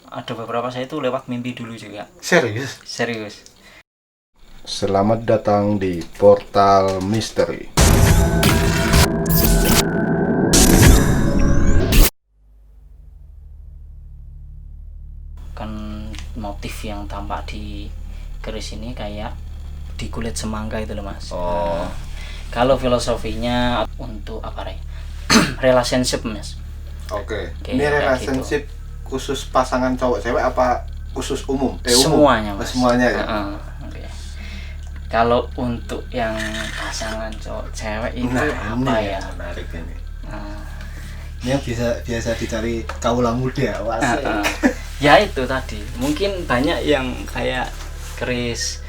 ada beberapa saya itu lewat mimpi dulu juga. Serius. Selamat datang di Portal Misteri. Kan motif yang tampak di keris ini kayak di kulit semangka itu loh Mas. Kalau filosofinya untuk apa ya? Relationship Mas. Oke. Kayak Ini kayak relationship khusus pasangan cowok cewek apa khusus umum? Semuanya Mas. Semuanya ya. Oke. Kalau untuk yang pasangan cowok cewek itu apa ya? Menarik ini. Nah, Ini yang biasa dicari kaula muda. ya itu tadi. Mungkin banyak yang kayak keris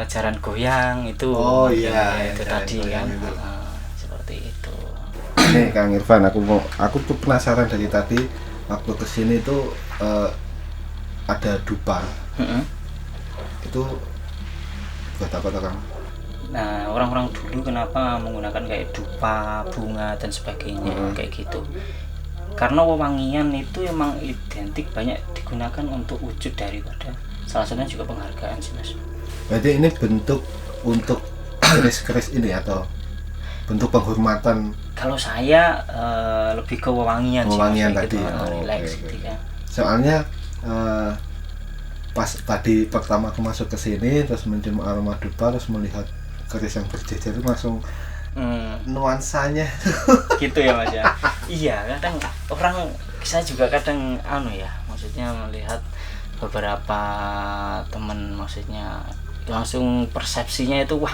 jaran goyang itu. Oh iya, itu jaran tadi goyang kan. itu. Seperti itu. Nih Kang Irfan, aku tuh penasaran dari tadi waktu kesini tuh ada dupa. Itu buat apa tuh Kang? Nah, orang-orang dulu kenapa menggunakan kayak dupa, bunga dan sebagainya kayak gitu? Karena wewangian itu emang identik banyak digunakan untuk wujud daripada salah satunya juga penghargaan sih Mas. Berarti ini bentuk untuk keris-keris ini atau bentuk penghormatan? Kalau saya lebih ke wewangian sih Mas, Tadi. gitu, relax gitu kan. Soalnya pas tadi pertama aku masuk ke sini terus mencium aroma dupa terus melihat keris yang berjejer itu langsung nuansanya gitu ya Mas ya. Iya, kadang orang saya juga kadang ya, maksudnya melihat beberapa teman maksudnya langsung persepsinya itu wah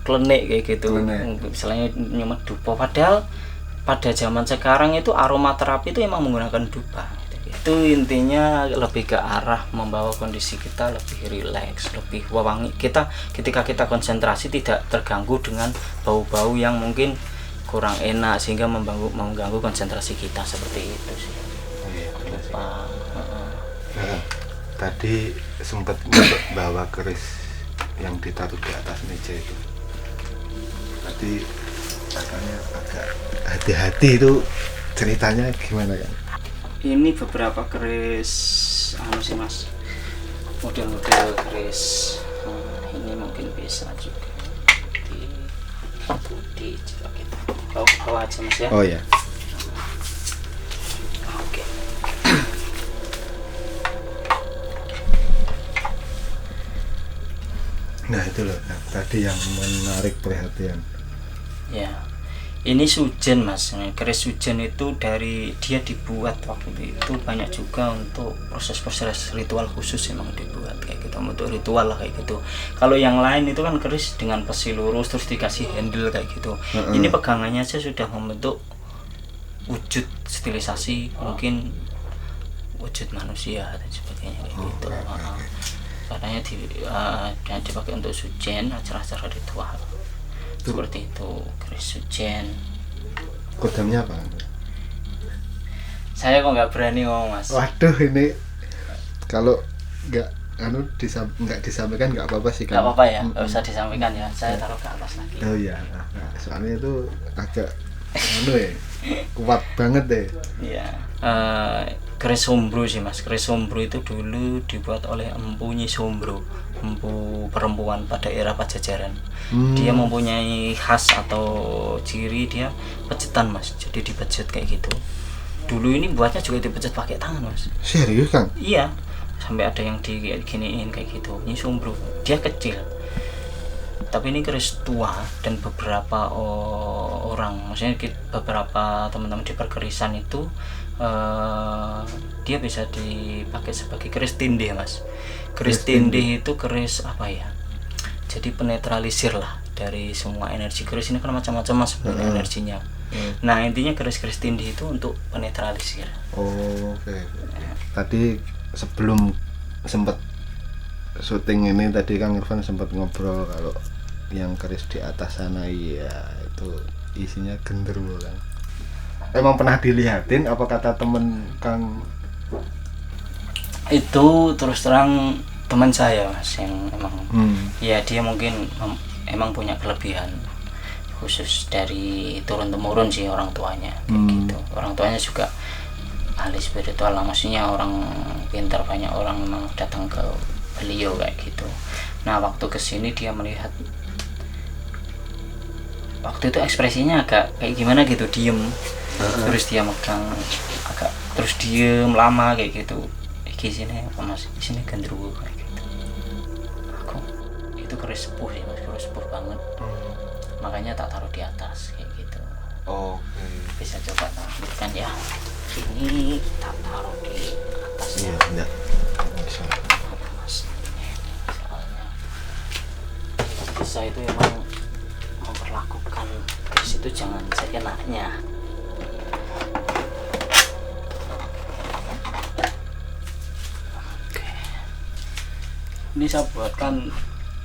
klenik kayak gitu. Misalnya nyemet dupa padahal pada zaman sekarang itu aromaterapi itu emang menggunakan dupa. Itu intinya lebih ke arah membawa kondisi kita lebih rileks, lebih wewangi. Ketika kita konsentrasi tidak terganggu dengan bau-bau yang mungkin kurang enak sehingga mengganggu konsentrasi kita, seperti itu sih. Lupa. Tadi sempat bawa keris yang ditaruh di atas meja itu. Tadi katanya agak hati-hati, itu ceritanya gimana kan? Ini beberapa keris sih Mas, model-model keris ini mungkin bisa juga coba kita bawa aja Mas ya. Oh ya. Oke. Nah itu loh tadi yang menarik perhatian. Ya, ini sujen Mas. Keris sujen itu dari dia dibuat waktu itu banyak juga untuk proses-proses ritual khusus, emang dibuat kayak gitu untuk ritual lah kayak gitu. Kalau yang lain itu kan keris dengan pesi lurus terus dikasih handle kayak gitu. Ini pegangannya aja sudah membentuk wujud stilisasi, mungkin wujud manusia dan sebagainya kayak gitu. Katanya dipakai untuk sujen, acara-acara ritual. Seperti itu keris sujen. Kodamnya apa? Saya kok nggak berani ngomong Mas. Waduh, ini kalau nggak disampaikan nggak apa-apa sih kan? Nggak apa-apa ya, nggak usah disampaikan ya. Saya taruh ke atas lagi. Oh iya, soalnya itu agak kuat banget deh. Iya. Keris sombro sih Mas. Keris sombro itu dulu dibuat oleh Empu Nyi Sombro, empu perempuan pada era Pajajaran. Dia mempunyai khas atau ciri dia pecetan Mas. Jadi dipejet kayak gitu. Dulu ini buatnya juga dipejet pakai tangan Mas. Serius Kang? Iya. Sampai ada yang diginiin kayak gitu. Nyi Sombro. Dia kecil. Tapi ini keris tua dan beberapa orang, maksudnya beberapa teman-teman di perkerisan itu dia bisa dipakai sebagai keris tindih Mas. Keris tindih itu keris apa ya? Jadi penetralisir lah dari semua energi. Keris ini kan macam-macam Mas energinya. Nah intinya keris-keris tindih itu untuk penetralisir. Oke. Tadi sebelum sempat syuting ini tadi Kang Irfan sempat ngobrol kalau yang keris di atas sana iya itu isinya genderuwo kan. Emang pernah dilihatin apa kata temen Kang? Itu terus terang teman saya Mas yang emang ya dia mungkin emang punya kelebihan khusus dari turun temurun sih orang tuanya kayak gitu. Orang tuanya juga ahli spiritual lah, maksudnya orang pintar, banyak orang memang datang ke beliau kayak gitu. Nah waktu kesini dia melihat, waktu itu ekspresinya agak kayak gimana gitu, diem, terus dia megang agak, terus diem lama kayak gitu. Di sini apa mas, di sini gendruwo kayak gitu. Aku itu keris sepuh sih mas, keris sepuh banget. Makanya tak taruh di atas kayak gitu. Bisa coba tampilkan ya. Ini tak taruh di atas ya. Iya, bisa. Mas, soalnya bisa itu emang memperlakukan keris itu jangan seenaknya. Ini saya buatkan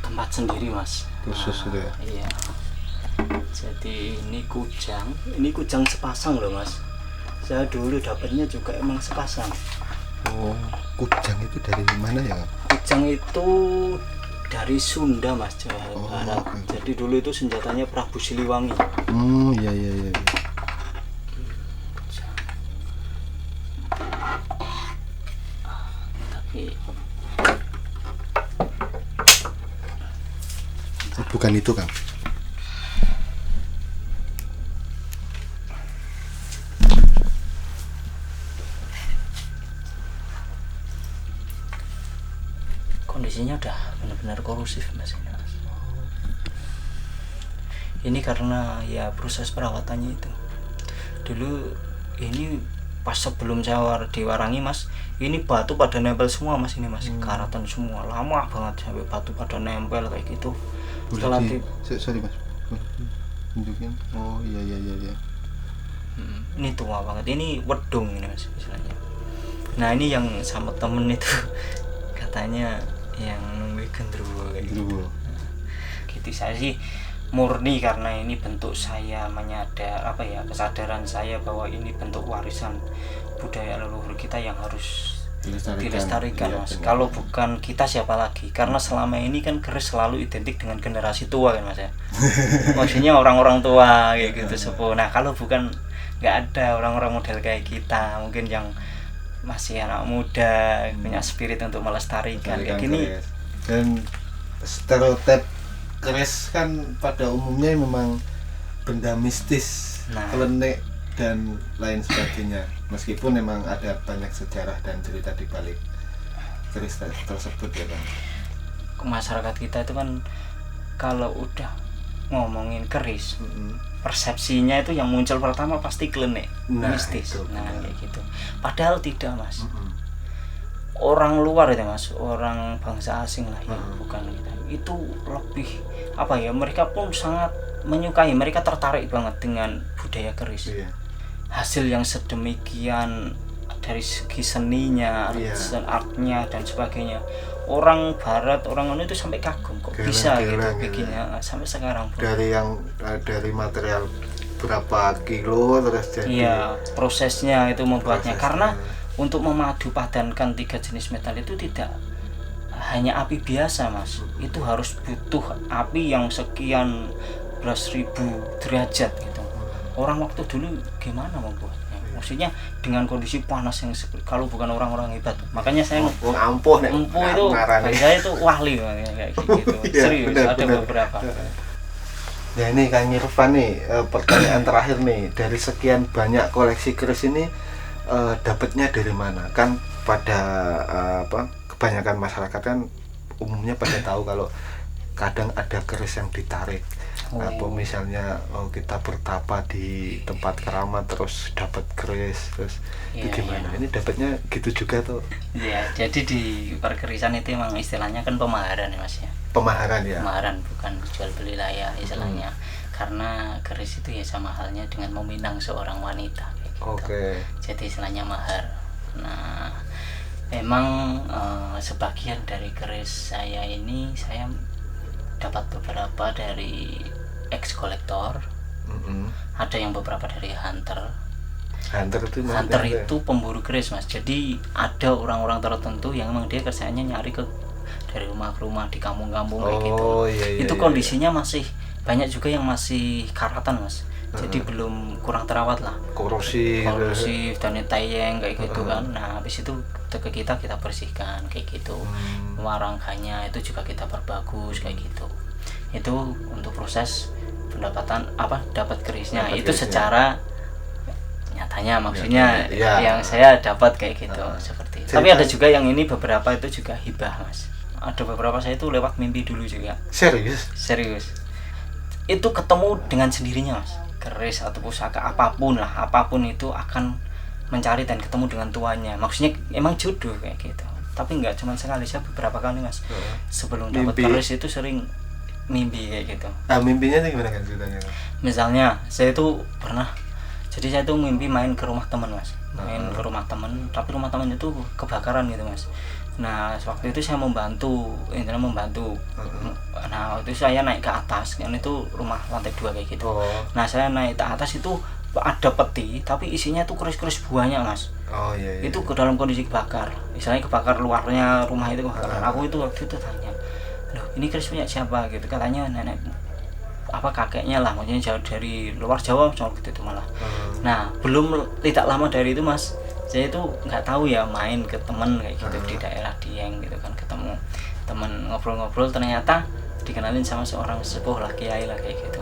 tempat sendiri mas, Khusus itu ya? Iya. Jadi ini kujang sepasang loh mas. Saya dulu dapatnya juga emang sepasang. Kujang itu dari mana ya? Kujang itu dari Sunda mas, Jawa Barat. Okay. Jadi dulu itu senjatanya Prabu Siliwangi. Iya. Tapi Bukan itu Kang. kondisinya udah benar-benar korosif mas ini mas. Ini karena ya proses perawatannya itu. Dulu ini pas sebelum saya diwarangi mas, ini batu pada nempel semua mas, ini mas, karatan semua, lama banget sampai batu pada nempel kayak gitu. Setelah sorry mas, tunjukin. Iya. Ini tua banget, ini wedung ini mas istilahnya. Nah ini yang sama temen itu katanya yang nunggu gendruwo kayak gitu. Gitu saya sih murni karena ini bentuk saya menyadar kesadaran saya bahwa ini bentuk warisan budaya leluhur kita yang harus dilestarikan ya, mas. benar. Kalau bukan kita siapa lagi, karena selama ini kan keris selalu identik dengan generasi tua kan mas ya. Maksudnya orang-orang tua kayak gitu sepuh. Nah kalau bukan, nggak ada orang-orang model kayak kita mungkin yang masih anak muda punya spirit untuk melestarikan kayak gini. Dan stereotip keris kan pada umumnya memang benda mistis, klenik dan lain sebagainya. Meskipun memang ada banyak sejarah dan cerita di balik keris tersebut ya Bang. Masyarakat kita itu kan kalau udah ngomongin keris, persepsinya itu yang muncul pertama pasti klenik, mistis. Kayak gitu. Padahal tidak mas. Orang luar itu mas, orang bangsa asing lah ya, bukan kita. Itu lebih mereka pun sangat menyukai, mereka tertarik banget dengan budaya keris. Hasil yang sedemikian dari segi seninya, artnya dan sebagainya. Orang barat, orang itu sampai kagum kok bisa gitu bikinnya sampai sekarang pun. Dari material berapa kilo terus jadi. Iya, prosesnya itu membuatnya karena untuk memadu padankan 3 jenis metal itu tidak hanya api biasa mas, itu harus butuh api yang sekian belas ribu derajat gitu. Orang waktu dulu gimana membuatnya? Maksudnya dengan kondisi panas yang kalau bukan orang-orang hebat. Makanya saya ampuh itu bagi saya itu wahli kayak gitu. Serius ada beberapa. Ya ini Kang Irfan nih, pertanyaan terakhir nih, dari sekian banyak koleksi keris ini dapatnya dari mana? Kan pada kebanyakan masyarakat kan umumnya pada tahu kalau kadang ada keris yang ditarik. Atau misalnya kita bertapa di tempat keramat terus dapat keris, terus itu gimana? Ini dapatnya gitu juga tuh? Iya, jadi di perkerisan itu emang istilahnya kan pemaharan ya mas ya. Pemaharan ya? Pemaharan, bukan jual beli lah ya istilahnya. Karena keris itu ya sama halnya dengan meminang seorang wanita kayak gitu. Jadi istilahnya mahar. Nah memang sebagian dari keris saya ini saya dapat beberapa dari ex kolektor, ada yang beberapa dari hunter. Hunter itu pemburu keris mas. Jadi ada orang-orang tertentu yang memang dia kerjanya nyari dari rumah ke rumah di kampung-kampung kayak gitu. Itu kondisinya masih banyak juga yang masih karatan mas. jadi belum kurang terawat lah, korosif dan tayeng kayak gitu kan. Nah habis itu ke kita bersihkan kayak gitu, warangganya itu juga kita perbagus kayak gitu. Itu untuk proses pendapatan dapat kerisnya itu secara nyatanya, maksudnya yang saya dapat kayak gitu seperti itu. Tapi ada juga yang ini beberapa itu juga hibah mas, ada beberapa saya itu lewat mimpi dulu juga. Serius itu ketemu dengan sendirinya mas, keris atau pusaka apapun itu akan mencari dan ketemu dengan tuannya, maksudnya emang jodoh kayak gitu. Tapi nggak cuma sekali, saya beberapa kali mas sebelum dapat keris itu sering mimpi kayak gitu. Mimpinya itu gimana kan ceritanya? Misalnya saya itu pernah, jadi saya tuh mimpi main ke rumah teman mas, ke rumah teman, tapi rumah teman itu kebakaran gitu mas. Nah waktu itu saya membantu. Nah waktu itu saya naik ke atas, kan itu rumah lantai 2 kayak gitu. Nah saya naik ke atas itu ada peti, tapi isinya tuh keris-keris buahnya mas. Itu ke dalam kondisi kebakar, misalnya kebakar luarnya rumah itu kebakaran. Aku itu waktu itu tanya, loh ini keris punya siapa gitu, katanya nenek kakeknya lah, maksudnya jauh dari luar Jawa soal gitu malah. Nah tidak lama dari itu mas, saya itu nggak tahu ya, main ke temen kayak gitu di daerah Dieng gitu kan, ketemu temen ngobrol-ngobrol, ternyata dikenalin sama seorang sepuh lah, kiai lah kayak gitu.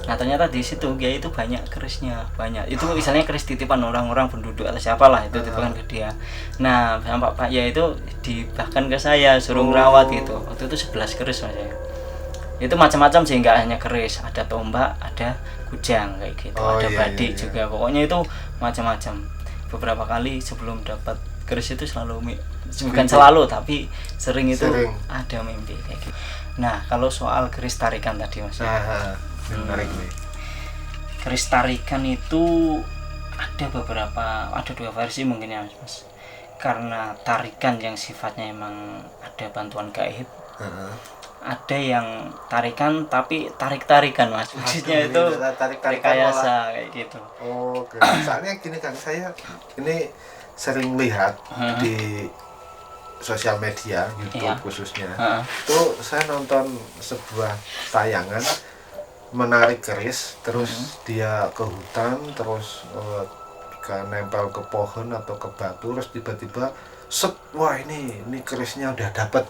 Nah ternyata di situ kiai itu banyak kerisnya, banyak itu misalnya keris titipan orang-orang penduduk atau siapalah itu titipan ke dia. Nah sama Pak ya itu dibahkan ke saya, suruh ngerawat gitu. Waktu itu 11 keris mas ya. Itu macam-macam sih, nggak hanya keris, ada tombak, ada kujang kayak gitu, ada badik juga, pokoknya itu macam-macam. Beberapa kali sebelum dapat keris itu bukan selalu tapi sering ada mimpi kayak gitu. Nah kalau soal keris tarikan tadi mas, menarik nih. Keris tarikan itu ada 2 versi mungkin ya mas, karena tarikan yang sifatnya emang ada bantuan gaib. Ada yang tarikan tapi tarik-tarikan mas, maksudnya itu rekayasa kayak gitu. Soalnya gini kan, saya ini sering lihat di sosial media, YouTube khususnya. Itu saya nonton sebuah tayangan menarik keris, terus dia ke hutan, terus nempel ke pohon atau ke batu, terus tiba-tiba wah ini kerisnya udah dapat.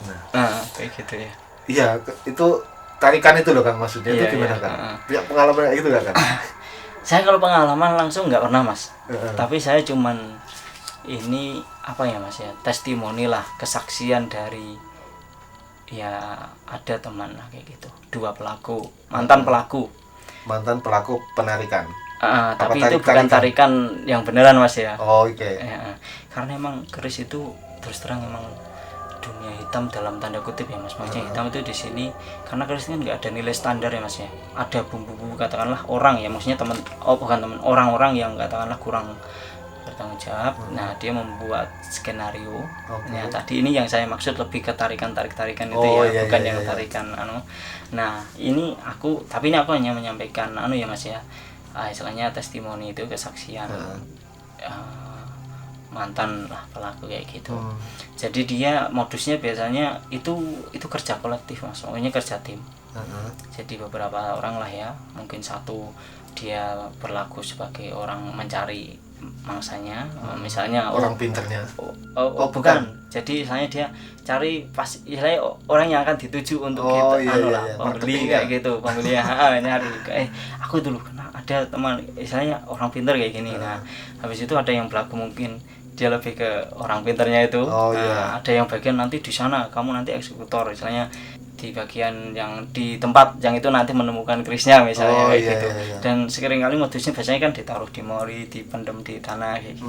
Kayak gitu ya. Iya, itu tarikan itu loh kan maksudnya. Itu gimana kan? Punya pengalaman itu kan? Saya kalau pengalaman langsung nggak pernah mas, tapi saya cuman ini mas ya, testimoni lah, kesaksian dari ya ada teman lah kayak gitu, 2 pelaku, mantan pelaku penarikan. Tapi itu bukan tarikan yang beneran mas ya. Karena emang keris itu terus terang emang dunia hitam dalam tanda kutip ya mas, maksudnya hitam itu di sini karena keris ini nggak ada nilai standar ya mas ya, ada bumbu-bumbu katakanlah orang ya, maksudnya orang-orang yang katakanlah kurang bertanggung jawab. Nah dia membuat skenario. Nah tadi ini yang saya maksud lebih ke tarikan itu bukan yang tarikan Nah ini aku hanya menyampaikan ya mas ya, istilahnya testimoni itu, kesaksian mantan lah pelaku kayak gitu. Jadi dia modusnya biasanya itu kerja kolektif mas, maksudnya kerja tim. Jadi beberapa orang lah ya, mungkin satu dia berlaku sebagai orang mencari mangsanya, misalnya orang pinternya. Bukan. Jadi misalnya dia cari misalnya orang yang akan dituju untuk pembeli kayak gitu, pembeli nyari aku dulu karena ada teman misalnya orang pinter kayak gini. Nah habis itu ada yang berlaku mungkin dia lebih ke orang pinternya itu. Ada yang bagian nanti di sana kamu nanti eksekutor, misalnya di bagian yang di tempat yang itu nanti menemukan kerisnya misalnya gitu. Dan sekering kali modusnya biasanya kan ditaruh di mori, dipendam di tanah kayak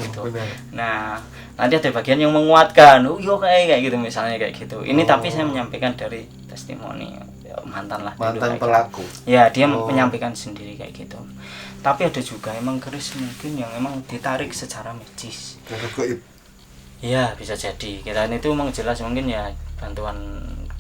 gitu. Nah nanti ada bagian yang menguatkan, kayak gitu misalnya kayak gitu. Ini tapi saya menyampaikan dari testimoni mantan pelaku. Ya dia menyampaikan sendiri kayak gitu. Tapi ada juga emang keris mungkin yang emang ditarik secara magis. Iya bisa jadi. Kita itu emang jelas mungkin ya bantuan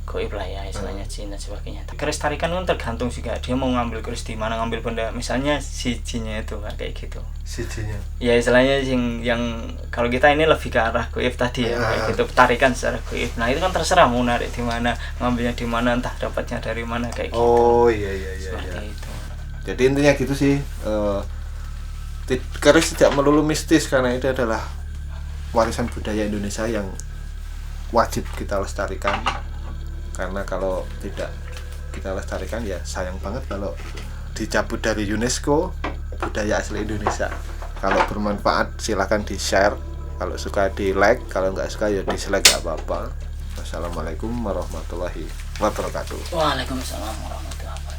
goib lah ya, istilahnya jin dan sebagainya. Keris tarikan kan tergantung juga dia mau ngambil keris di mana, ngambil benda, misalnya si jinnya itu kayak gitu. Si jinnya. Ya istilahnya yang kalau kita ini lebih ke arah goib tadi ya, kayak gitu, tarikan secara goib. Nah itu kan terserah mau narik di mana, ngambilnya di mana, entah dapatnya dari mana kayak gitu. Iya. Seperti itu. Jadi intinya gitu sih, keris tidak melulu mistis karena itu adalah warisan budaya Indonesia yang wajib kita lestarikan. Karena kalau tidak kita lestarikan ya sayang banget kalau dicabut dari UNESCO budaya asli Indonesia. Kalau bermanfaat silakan di share, kalau suka di like, kalau nggak suka ya dislike, gak apa-apa. Wassalamualaikum warahmatullahi wabarakatuh. Waalaikumsalam warahmatullahi wabarakatuh.